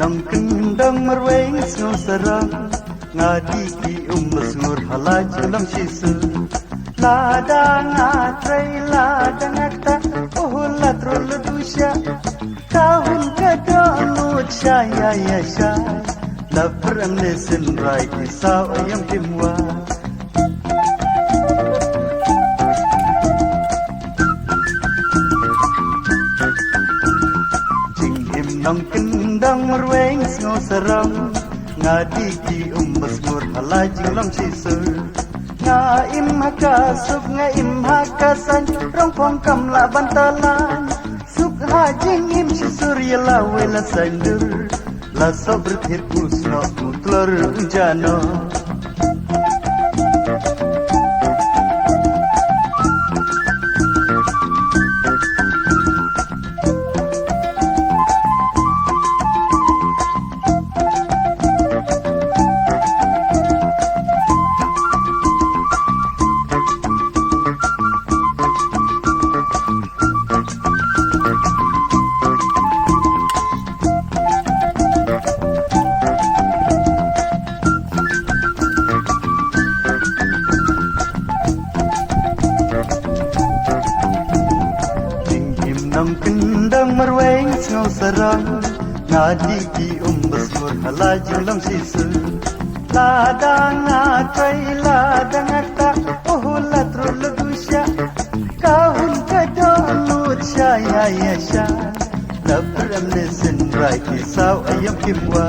nong kendang merweng snow sarang ngadi ki masngur halaj lam shisu lada ngatrai lada ngata la trol dusha tahun kada lut shaya ya sha la pram listen right kisau ayam timwa nong kendang merweng snow sarang ngadi ki masngur halaj lam shisu nga im haka suk nga im haka san rong pong kam la bantalan suk ha jing im surya la wela sandur la sabr thir pusno mutlor jano nong kendang merweng snow sarang ngadi ki masngur halaj lam sisu lada ngatai lada ngata la trol dusha kahun kada lut shaya ya sha la pram listen right kisau ayam kimwa